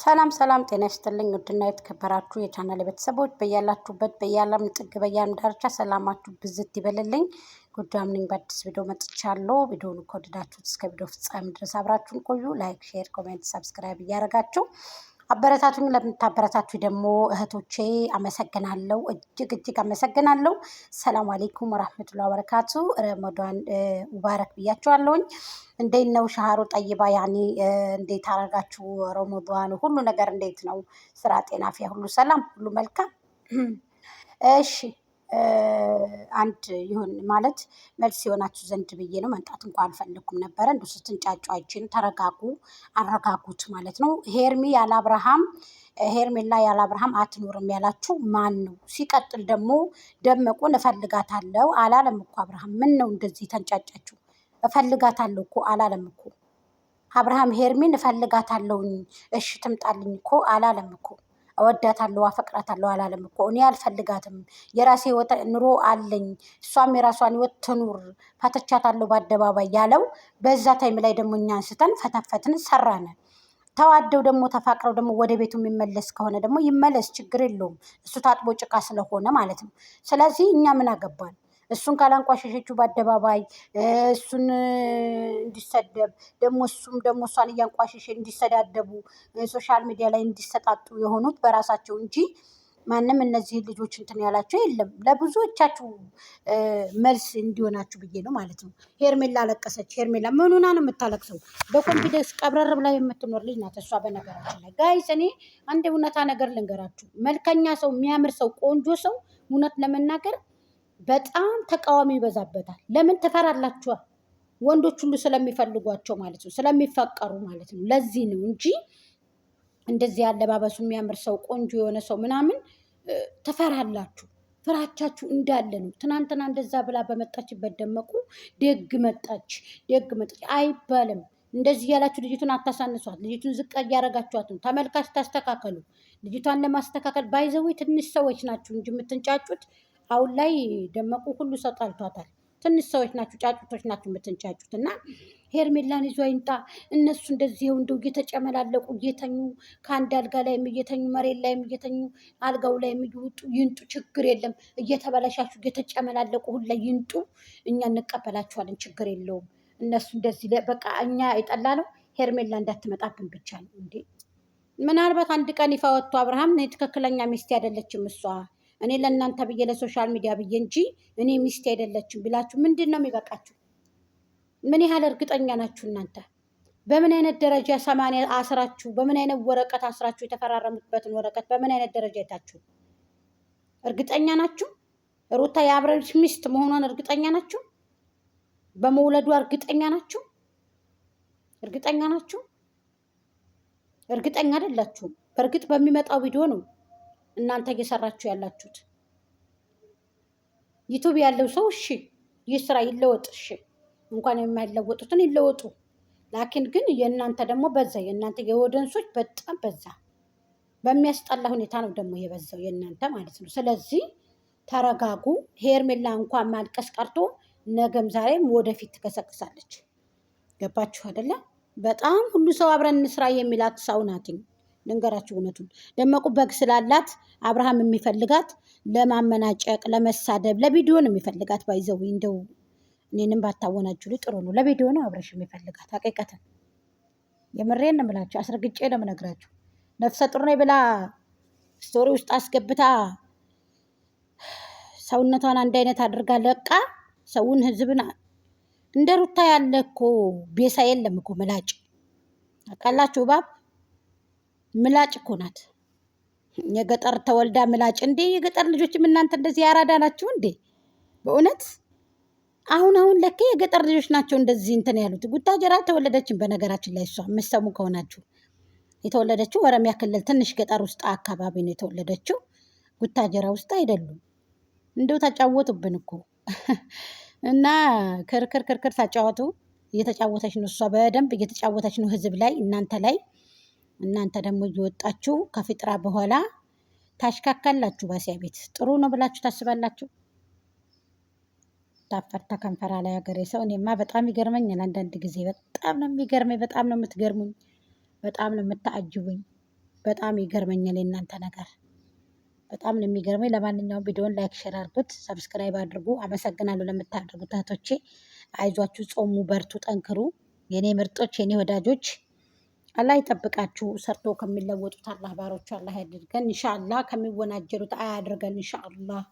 ሰላም ሰላም ጤና ይስጥልኝ ውድና የተከበራችሁ የቻናል ቤተሰቦች በያላችሁበት በየዓለም ጥግ በየዓለም ዳርቻ ሰላማችሁ ብዝት ይበልልኝ። ጎጃም ነኝ በአዲስ ቪዲዮ መጥቻለሁ። ቪዲዮውን ከወደዳችሁት እስከ ቪዲዮ ፍጻሜ ድረስ አብራችሁን ቆዩ። ላይክ፣ ሼር፣ ኮሜንት፣ ሰብስክራይብ እያደረጋችሁ አበረታቱኝ። ለምታበረታችሁ ደግሞ እህቶቼ አመሰግናለሁ፣ እጅግ አመሰግናለሁ። ሰላም አለይኩም ወራህመቱላሂ ወበረካቱ። ረመዳን ሙባረክ ብያችኋለሁኝ። እንዴት ነው ሻሃሩ ጠይባ? ያኔ እንዴት አረጋችሁ? ረመዳን ሁሉ ነገር እንዴት ነው? ስራ፣ ጤና፣ ፊያ ሁሉ ሰላም፣ ሁሉ መልካም? እሺ አንድ ይሁን ማለት መልስ የሆናችሁ ዘንድ ብዬ ነው። መምጣት እንኳን አልፈለኩም ነበረ። እንዱ ስትንጫጩ አይችን ተረጋጉ፣ አረጋጉት ማለት ነው። ሄርሜላ ያለ አብርሃም አትኖርም ያላችሁ ማን ነው? ሲቀጥል ደግሞ ደመቁን እፈልጋታለሁ አላለም እኮ አብርሃም። ምን ነው እንደዚህ ተንጫጫችሁ? እፈልጋታለሁ እኮ አላለም እኮ አብርሃም። ሄርሜን እፈልጋታለሁኝ እሺ ትምጣልኝ እኮ አላለም እኮ። እወዳታለሁ አፈቅራታለሁ አላለም እኮ። እኔ አልፈልጋትም፣ የራሴ ህይወት ኑሮ አለኝ፣ እሷም የራሷን ህይወት ትኑር፣ ፈተቻታለሁ በአደባባይ ያለው በዛ ታይም ላይ ደግሞ እኛ አንስተን ፈተፈትን ሰራነ። ተዋደው ደግሞ ተፋቅረው ደግሞ ወደ ቤቱ የሚመለስ ከሆነ ደግሞ ይመለስ፣ ችግር የለውም። እሱ ታጥቦ ጭቃ ስለሆነ ማለት ነው። ስለዚህ እኛ ምን አገባን? እሱን ካላንቋሸሸችው በአደባባይ እሱን እንዲሰደብ ደግሞ እሱም ደግሞ እሷን እያንቋሸሸ እንዲሰዳደቡ ሶሻል ሚዲያ ላይ እንዲሰጣጡ የሆኑት በራሳቸው እንጂ ማንም እነዚህ ልጆች እንትን ያላቸው የለም። ለብዙዎቻችሁ መልስ እንዲሆናችሁ ብዬ ነው ማለት ነው። ሄርሜላ አለቀሰች። ሄርሜላ ምን ሆና ነው የምታለቅሰው? በኮንፊደንስ ቀብረር ብላ የምትኖር ልጅ ናት እሷ። በነገራችን ላይ ጋይስ እኔ አንድ እውነታ ነገር ልንገራችሁ። መልከኛ ሰው፣ የሚያምር ሰው፣ ቆንጆ ሰው እውነት ለመናገር በጣም ተቃዋሚ ይበዛበታል። ለምን ትፈራላችኋል? ወንዶች ሁሉ ስለሚፈልጓቸው ማለት ነው፣ ስለሚፈቀሩ ማለት ነው። ለዚህ ነው እንጂ እንደዚህ ያለባበሱ የሚያምር ሰው፣ ቆንጆ የሆነ ሰው ምናምን ትፈራላችሁ። ፍራቻችሁ እንዳለ ነው። ትናንትና እንደዛ ብላ በመጣችበት ደመቁ ደግ መጣች አይባልም። እንደዚህ ያላችሁ ልጅቱን አታሳንሷት። ልጅቱን ዝቅ እያረጋችኋት ነው። ተመልካች ታስተካከሉ። ልጅቷን ለማስተካከል ባይዘዊ ትንሽ ሰዎች ናችሁ እንጂ የምትንጫጩት። አሁን ላይ ደመቁ ሁሉ ሰው ጠልቷታል። ትንሽ ሰዎች ናችሁ፣ ጫጩቶች ናችሁ የምትንጫጩት። እና ሄርሜላን ይዞ አይንጣ። እነሱ እንደዚህ እንደው እየተጨመላለቁ እየተኙ ከአንድ አልጋ ላይም እየተኙ መሬት ላይም እየተኙ አልጋው ላይም እየወጡ ይንጡ፣ ችግር የለም። እየተበላሻችሁ እየተጨመላለቁ ሁላ ይንጡ፣ እኛ እንቀበላችኋለን፣ ችግር የለውም። እነሱ እንደዚህ በቃ እኛ የጠላ ነው ሄርሜላ እንዳትመጣብን ብቻ ነው እንዴ። ምናልባት አንድ ቀን ይፋ ወጥቶ አብርሃም ትክክለኛ ሚስት አይደለችም እሷ፣ እኔ ለእናንተ ብዬ ለሶሻል ሚዲያ ብዬ እንጂ እኔ ሚስት አይደለችም ቢላችሁ ምንድን ነው የሚበቃችሁ? ምን ያህል እርግጠኛ ናችሁ እናንተ? በምን አይነት ደረጃ 80 አስራችሁ፣ በምን አይነት ወረቀት አስራችሁ የተፈራረሙበትን ወረቀት በምን አይነት ደረጃ የታችሁ እርግጠኛ ናችሁ? ሩታ የአብርሽ ሚስት መሆኗን እርግጠኛ ናችሁ? በመውለዷ እርግጠኛ ናችሁ? እርግጠኛ ናችሁ? እርግጠኛ አይደላችሁም። በእርግጥ በሚመጣው ቪዲዮ ነው እናንተ እየሰራችሁ ያላችሁት። ዩቱብ ያለው ሰው እሺ ይስራ፣ ይለወጥ። እሺ እንኳን የማይለወጡትን ይለወጡ። ላኪን ግን የእናንተ ደግሞ በዛ። የእናንተ የወደንሶች በጣም በዛ። በሚያስጠላ ሁኔታ ነው ደግሞ የበዛው የእናንተ ማለት ነው። ስለዚህ ተረጋጉ። ሄርሜላ እንኳን ማልቀስ ቀርቶ ነገም ዛሬም ወደፊት ትከሰክሳለች። ገባችሁ አይደለ? በጣም ሁሉ ሰው አብረን እንስራ የሚላት ሰው ናትኝ። ልንገራችሁ እውነቱን። ደመቁ በግ ስላላት አብርሃም የሚፈልጋት ለማመናጨቅ፣ ለመሳደብ፣ ለቪዲዮ ነው የሚፈልጋት። ባይዘው እንደው እኔንም ባታወናችሁ ጥሩ ነው። ለቪዲዮ ነው አብረሽ የሚፈልጋት። ሀቂቀትን የምሬን ነው የምላችሁ፣ አስረግጬ ነው የምነግራችሁ። ነፍሰ ጡር ነኝ ብላ ስቶሪ ውስጥ አስገብታ ሰውነቷን አንድ አይነት አድርጋ ለቃ ሰውን ህዝብን እንደ ሩታ ያለ እኮ ቤሳ የለም እኮ ምላጭ። አቃላችሁ ባብ ምላጭ እኮ ናት። የገጠር ተወልዳ ምላጭ እንዴ! የገጠር ልጆችም እናንተ እንደዚህ ያራዳ ናችሁ እንዴ? በእውነት አሁን ለካ የገጠር ልጆች ናቸው እንደዚህ እንትን ያሉት። ቡታጀራ አልተወለደችም በነገራችን ላይ። እሷ የምትሰሙ ከሆናችሁ የተወለደችው ኦሮሚያ ክልል ትንሽ ገጠር ውስጥ አካባቢ ነው የተወለደችው። ቡታጀራ ውስጥ አይደሉም። እንደው ተጫወቱብን እኮ እና ክርክር ታጫወቱ። እየተጫወተች ነው እሷ፣ በደንብ እየተጫወተች ነው ህዝብ ላይ፣ እናንተ ላይ። እናንተ ደግሞ እየወጣችሁ ከፍጥራ በኋላ ታሽካካላችሁ። ባሲያ ቤት ጥሩ ነው ብላችሁ ታስባላችሁ። ታፈርታ ከንፈራ ላይ ሀገሬ ሰው። እኔማ በጣም ይገርመኛል አንዳንድ ጊዜ። በጣም ነው የሚገርመኝ። በጣም ነው የምትገርሙኝ። በጣም ነው የምታአጅቡኝ። በጣም ይገርመኛል የእናንተ ነገር በጣም ነው የሚገርመኝ። ለማንኛውም ቪዲዮን ላይክ ሼር አድርጉት፣ ሰብስክራይብ አድርጉ። አመሰግናለሁ ለምታደርጉት እህቶቼ። አይዟችሁ፣ ጾሙ፣ በርቱ፣ ጠንክሩ የኔ ምርጦች፣ የኔ ወዳጆች። አላህ ይጠብቃችሁ። ሰርቶ ከሚለወጡት አላህ ባሮቹ አላህ ያድርገን። ኢንሻአላህ ከሚወናጀሉት አያድርገን ኢንሻአላህ።